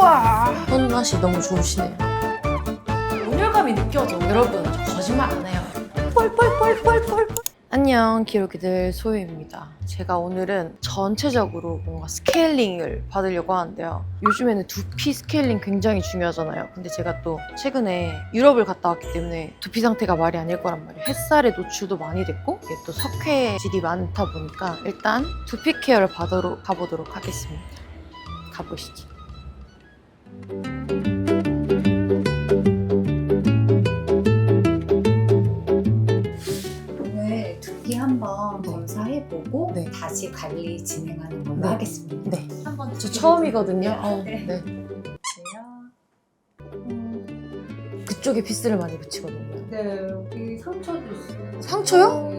우와! 손맛이 너무 좋으시네요. 온열감이 느껴져. 여러분, 저 거짓말 안 해요. 펄펄펄펄펄. 안녕, 기록이들 소유입니다. 제가 오늘은 전체적으로 뭔가 스케일링을 받으려고 하는데요. 요즘에는 두피 스케일링 굉장히 중요하잖아요. 근데 제가 또 최근에 유럽을 갔다 왔기 때문에 두피 상태가 말이 아닐 거란 말이에요. 햇살에 노출도 많이 됐고 이게 또 석회질이 많다 보니까 일단 두피 케어를 받으러 가보도록 하겠습니다. 가보시죠. 오늘 두피 한번 검사해보고 네. 다시 관리 진행하는 걸로 네. 하겠습니다. 네. 한번 저 처음이거든요. 네. 네. 그쪽에 피스를 많이 붙이거든요. 네, 여기 상처도 있어요. 상처요? 네.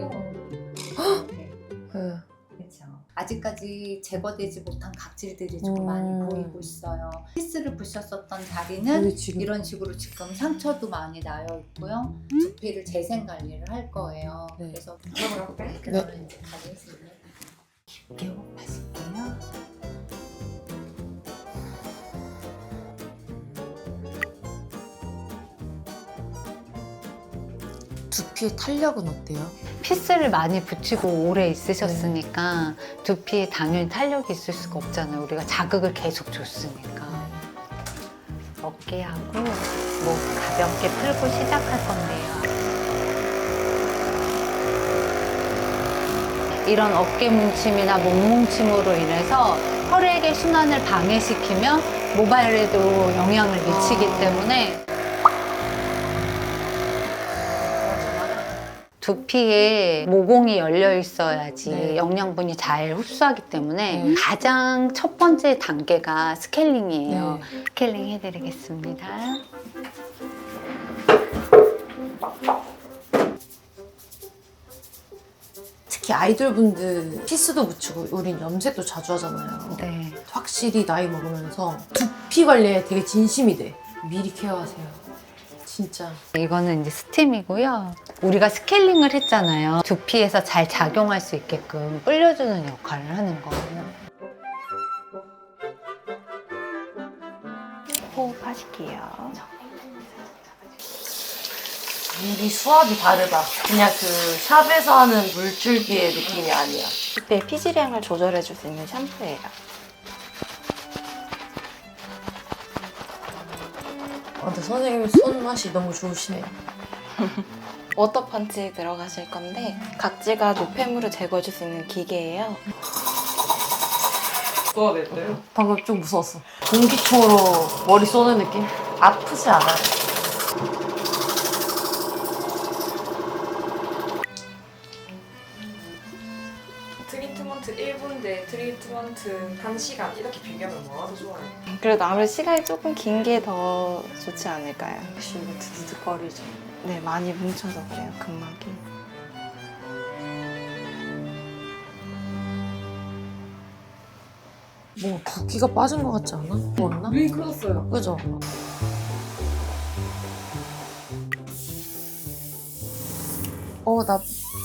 네. 그렇죠. 아직까지 제거되지 못한 각질들이 좀 많이 보이고 있어요. 피스를 부셨었던 자리는 지금 이런 식으로 지금 상처도 많이 나여 있고요. 두피를 재생 관리를 할 거예요. 네. 그래서 그러면 이제 가겠습니다. 깊게 호흡하실게요. 두피의 탄력은 어때요? 피스를 많이 붙이고 오래 있으셨으니까 두피에 당연히 탄력이 있을 수가 없잖아요. 우리가 자극을 계속 줬으니까. 어깨하고 목 가볍게 풀고 시작할 건데요. 이런 어깨 뭉침이나 목 뭉침으로 인해서 혈액의 순환을 방해시키며 모발에도 영향을 미치기 때문에 두피에 모공이 열려 있어야지 네. 영양분이 잘 흡수하기 때문에 네. 가장 첫 번째 단계가 스케일링이에요. 네. 스케일링 해드리겠습니다. 특히 아이돌분들 피스도 붙이고 우린 염색도 자주 하잖아요. 네. 확실히 나이 먹으면서 두피 관리에 되게 진심이 돼. 미리 케어하세요. 진짜. 이거는 이제 스팀이고요. 우리가 스케일링을 했잖아요. 두피에서 잘 작용할 수 있게끔 불려주는 역할을 하는 거예요. 호흡하실게요. 물이 수압이 다르다. 그냥 그 샵에서 하는 물줄기의 느낌이 아니야. 두피의 피지량을 조절해줄 수 있는 샴푸예요. 근데 선생님 손맛이 너무 좋으시네요. 워터펀치 들어가실 건데 각질과 노폐물을 제거해줄 수 있는 기계예요. 방금 좀 무서웠어. 공기총으로 머리 쏘는 느낌? 아프지 않아요. 트리트먼트 1분 대 트리트먼트 1시간 이렇게 비교하면 뭐가 더 좋아요? 그래도 아무래도 시간이 조금 긴 게 더 좋지 않을까요? 역시 이거 드득거리죠. 네, 많이 뭉쳐서 그래요, 근막이. 뭐 붓기가 빠진 것 같지 않아? 뭐였나? 눈이 커졌어요. 그죠? 나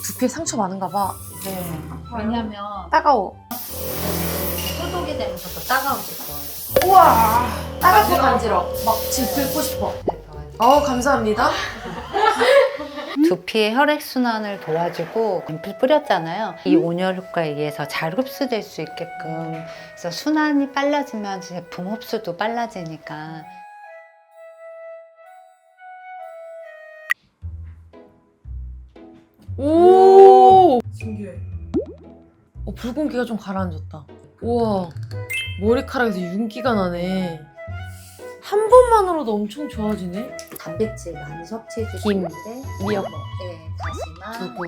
두피에 상처 많은가 봐. 네. 왜냐면 따가워. 소독이 되면서 더 따가워질 거예요. 우와! 따갑고 간지러. 막 지금 긁고 싶어. 감사합니다. 두피의 혈액순환을 도와주고 앰플 뿌렸잖아요. 이 온열 효과에 의해서 잘 흡수될 수 있게끔. 그래서 순환이 빨라지면 제품 흡수도 빨라지니까. 오! 신기해. 붉은기가 좀 가라앉았다. 우와, 머리카락에서 윤기가 나네. 한 번만으로도 엄청 좋아지네. 단백질 많이 섭취해 김, 주시는데 미역, 네, 다시마, 두부.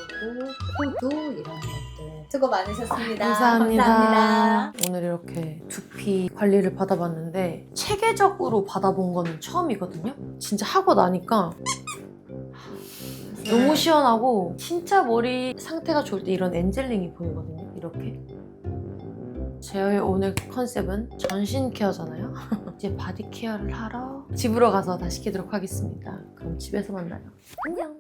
두부, 호두 이런 것들 수고 많으셨습니다. 감사합니다. 감사합니다. 오늘 이렇게 두피 관리를 받아봤는데 체계적으로 받아본 거는 처음이거든요. 진짜 하고 나니까 너무 시원하고 진짜 머리 상태가 좋을 때 이런 엔젤링이 보이거든요. 이렇게. 저의 오늘 컨셉은 전신 케어잖아요. 이제 바디 케어를 하러 집으로 가서 다시 키도록 하겠습니다. 그럼 집에서 만나요. 안녕.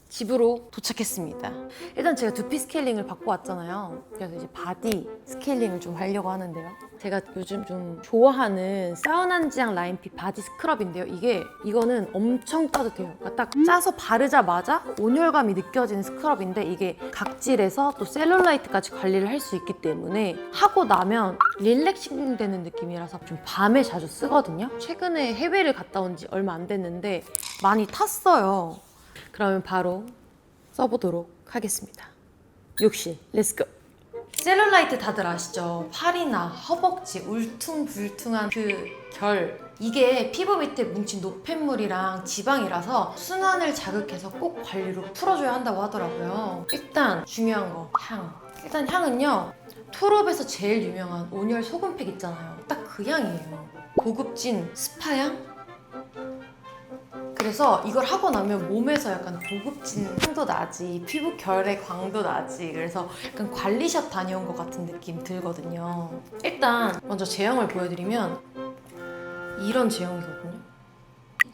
집으로 도착했습니다. 일단 제가 두피 스케일링을 받고 왔잖아요. 그래서 이제 바디 스케일링을 좀 하려고 하는데요. 제가 요즘 좀 좋아하는 사우난지앙 라인핏 바디 스크럽인데요. 이거는 엄청 따뜻해요. 그러니까 딱 짜서 바르자마자 온열감이 느껴지는 스크럽인데 이게 각질에서 또 셀룰라이트까지 관리를 할 수 있기 때문에 하고 나면 릴렉싱 되는 느낌이라서 좀 밤에 자주 쓰거든요. 최근에 해외를 갔다 온 지 얼마 안 됐는데 많이 탔어요. 그러면 바로 써보도록 하겠습니다. 욕실 렛츠고! 셀룰라이트 다들 아시죠? 팔이나 허벅지 울퉁불퉁한 그 결, 이게 피부 밑에 뭉친 노폐물이랑 지방이라서 순환을 자극해서 꼭 관리로 풀어줘야 한다고 하더라고요. 일단 중요한 거 향. 일단 향은요, 투롭에서 제일 유명한 온열 소금팩 있잖아요. 딱 그 향이에요. 고급진 스파향? 그래서 이걸 하고 나면 몸에서 약간 고급진 향도 나지, 피부 결의 광도 나지, 그래서 약간 관리샵 다녀온 것 같은 느낌 들거든요. 일단 먼저 제형을 보여드리면 이런 제형이거든요.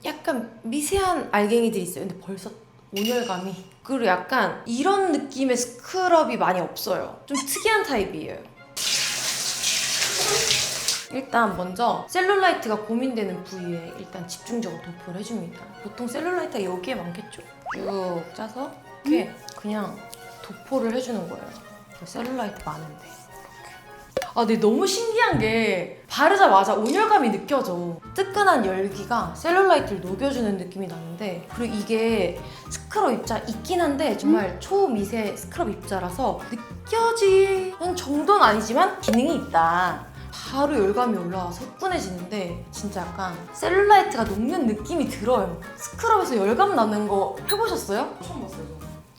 약간 미세한 알갱이들이 있어요. 근데 벌써 온열감이, 그리고 약간 이런 느낌의 스크럽이 많이 없어요. 좀 특이한 타입이에요. 일단 먼저 셀룰라이트가 고민되는 부위에 일단 집중적으로 도포를 해줍니다. 보통 셀룰라이트가 여기에 많겠죠? 쭉 짜서 이렇게 그냥 도포를 해주는 거예요. 셀룰라이트 많은데. 아, 근데 너무 신기한 게 바르자마자 온열감이 느껴져. 뜨끈한 열기가 셀룰라이트를 녹여주는 느낌이 나는데, 그리고 이게 스크럽 입자 있긴 한데 정말 초미세 스크럽 입자라서 느껴지는 정도는 아니지만 기능이 있다. 바로 열감이 올라와서 후끈해지는데 진짜 약간 셀룰라이트가 녹는 느낌이 들어요. 스크럽에서 열감 나는 거 해보셨어요? 처음 봤어요.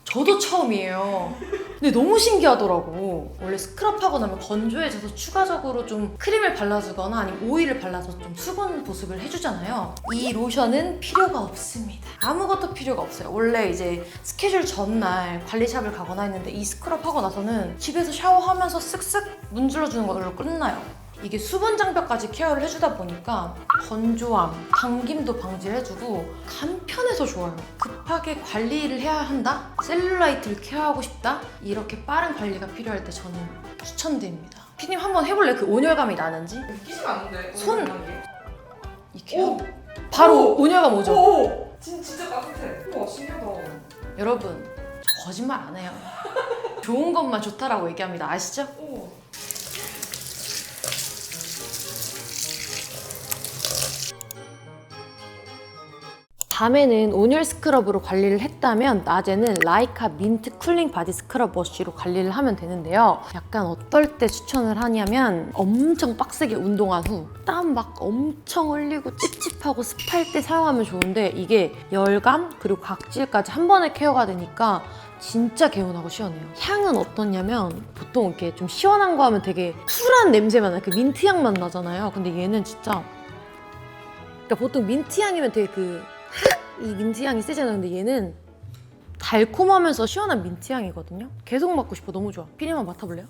저도 처음이에요. 근데 너무 신기하더라고. 원래 스크럽하고 나면 건조해져서 추가적으로 좀 크림을 발라주거나 아니면 오일을 발라서 좀 수분 보습을 해주잖아요. 이 로션은 필요가 없습니다. 아무것도 필요가 없어요. 원래 이제 스케줄 전날 관리샵을 가거나 했는데 이 스크럽 하고 나서는 집에서 샤워하면서 쓱쓱 문질러주는 걸로 끝나요. 이게 수분 장벽까지 케어를 해주다 보니까 건조함, 당김도 방지해주고 간편해서 좋아요. 급하게 관리를 해야 한다? 셀룰라이트를 케어하고 싶다? 이렇게 빠른 관리가 필요할 때 저는 추천드립니다. 피디님 한번 해볼래? 그 온열감이 나는지? 느끼지가 않는데. 손! 온열감이. 이렇게 바로 온열감 오죠? 오! 진짜 따뜻해. 우와, 신기하다. 여러분, 저 거짓말 안 해요. 좋은 것만 좋다라고 얘기합니다. 아시죠? 오. 밤에는 온열 스크럽으로 관리를 했다면 낮에는 라이카 민트 쿨링 바디 스크럽 워시로 관리를 하면 되는데요. 약간 어떨 때 추천을 하냐면 엄청 빡세게 운동한 후 땀 막 엄청 흘리고 찝찝하고 습할 때 사용하면 좋은데 이게 열감 그리고 각질까지 한 번에 케어가 되니까 진짜 개운하고 시원해요. 향은 어떻냐면 보통 이렇게 좀 시원한 거 하면 되게 쿨한 냄새만 나요. 그 민트 향만 나잖아요. 근데 얘는 진짜 그러니까 보통 민트 향이면 되게 이 민트 향이 세잖아요. 근데 얘는 달콤하면서 시원한 민트 향이거든요. 계속 맡고 싶어. 너무 좋아. 피디만 맡아볼래요?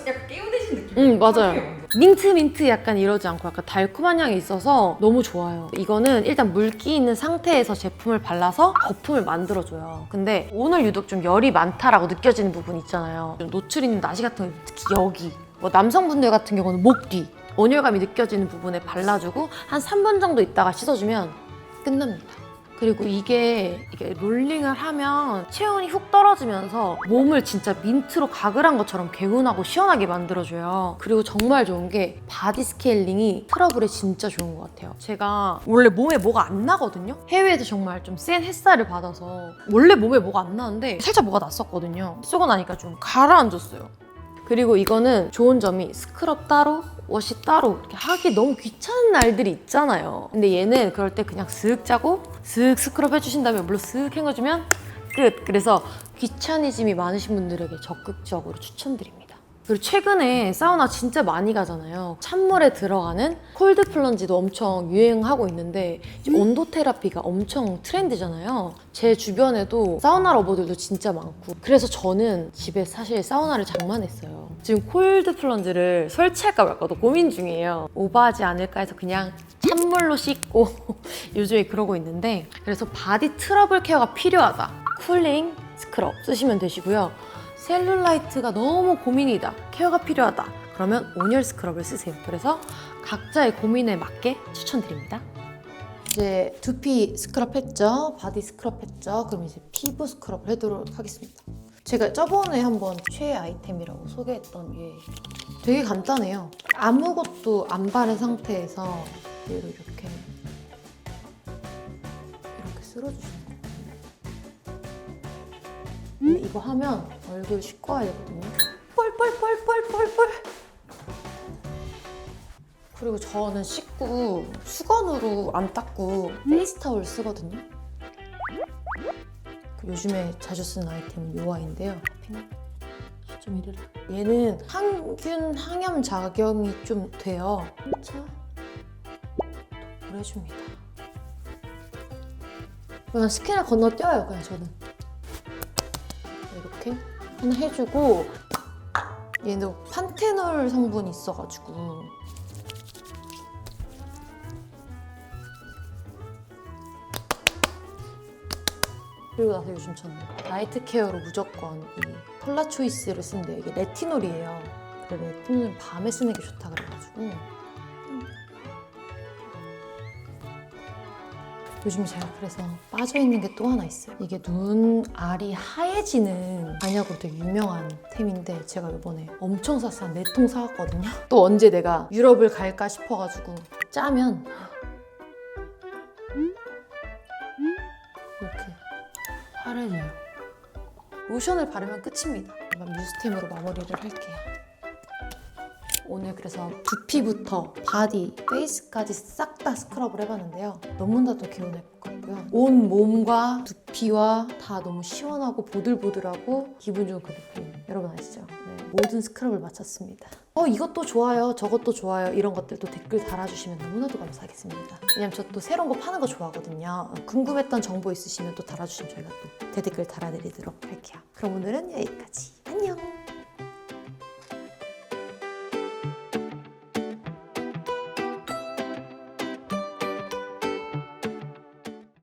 약간 깨우내진 느낌. 맞아요. 민트 약간 이러지 않고 약간 달콤한 향이 있어서 너무 좋아요. 이거는 일단 물기 있는 상태에서 제품을 발라서 거품을 만들어줘요. 근데 오늘 유독 좀 열이 많다라고 느껴지는 부분 있잖아요. 좀 노출 있는 나시 같은 거, 특히 여기. 뭐 남성분들 같은 경우는 목 뒤. 온열감이 느껴지는 부분에 발라주고 한 3분 정도 있다가 씻어주면 끝납니다. 그리고 이게 롤링을 하면 체온이 훅 떨어지면서 몸을 진짜 민트로 가글한 것처럼 개운하고 시원하게 만들어줘요. 그리고 정말 좋은 게 바디 스케일링이 트러블에 진짜 좋은 것 같아요. 제가 원래 몸에 뭐가 안 나거든요? 해외에서 정말 좀 센 햇살을 받아서 원래 몸에 뭐가 안 나는데 살짝 뭐가 났었거든요. 쓰고 나니까 좀 가라앉았어요. 그리고 이거는 좋은 점이 스크럽 따로 워시 따로 이렇게 하기 너무 귀찮은 날들이 있잖아요. 근데 얘는 그럴 때 그냥 쓱 짜고 쓱 스크럽 해주신 다음에 물로 쓱 헹궈주면 끝. 그래서 귀차니즘이 많으신 분들에게 적극적으로 추천드립니다. 그리고 최근에 사우나 진짜 많이 가잖아요. 찬물에 들어가는 콜드 플런지도 엄청 유행하고 있는데 이제 온도 테라피가 엄청 트렌드잖아요. 제 주변에도 사우나 러버들도 진짜 많고 그래서 저는 집에 사실 사우나를 장만했어요. 지금 콜드 플런지를 설치할까 말까도 고민 중이에요. 오버하지 않을까 해서 그냥 찬물로 씻고 요즘에 그러고 있는데 그래서 바디 트러블 케어가 필요하다. 쿨링 스크럽 쓰시면 되시고요. 셀룰라이트가 너무 고민이다. 케어가 필요하다. 그러면 온열 스크럽을 쓰세요. 그래서 각자의 고민에 맞게 추천드립니다. 이제 두피 스크럽 했죠? 바디 스크럽 했죠? 그럼 이제 피부 스크럽을 해도록 하겠습니다. 제가 저번에 한번 최애 아이템이라고 소개했던 얘 되게 간단해요. 아무것도 안 바른 상태에서 얘를 이렇게 쓸어주시면 돼요. 근데 이거 하면 얼굴 씻고 와야 되거든요. 뻘뻘뻘뻘뻘뻘. 그리고 저는 씻고 수건으로 안 닦고 페이스 타올 쓰거든요. 요즘에 자주 쓰는 아이템은 이 아이인데요. 10.1일. 얘는 항균 항염 작용이 좀 돼요. 자, 도포해줍니다. 그냥 스킨을 건너뛰어요, 그냥 저는. 이렇게 하나 해주고 얘는 판테놀 성분이 있어가지고 그리고 나서 요즘 저는 나이트 케어로 무조건 이 폴라 초이스를 쓰는데 이게 레티놀이에요. 그래 레티놀은 밤에 쓰는 게 좋다 그래가지고 요즘 제가 그래서 빠져있는 게 또 하나 있어요. 이게 눈알이 하얘지는 단약으로 되게 유명한 템인데 제가 이번에 엄청 샀어. 한 4통 사왔거든요. 또 언제 내가 유럽을 갈까 싶어가지고 짜면 이렇게 파래져요. 로션을 바르면 끝입니다. 뮤스템으로 마무리를 할게요. 오늘 그래서 두피부터 바디, 페이스까지 싹 다 스크럽을 해봤는데요. 너무나도 개운할 것 같고요. 온 몸과 두피와 다 너무 시원하고 보들보들하고 기분 좋은 그 느낌. 여러분 아시죠? 네, 모든 스크럽을 마쳤습니다. 이것도 좋아요, 저것도 좋아요 이런 것들도 댓글 달아주시면 너무나도 감사하겠습니다. 왜냐면 저 또 새로운 거 파는 거 좋아하거든요. 궁금했던 정보 있으시면 또 달아주시면 저희가 또 대댓글 달아드리도록 할게요. 그럼 오늘은 여기까지.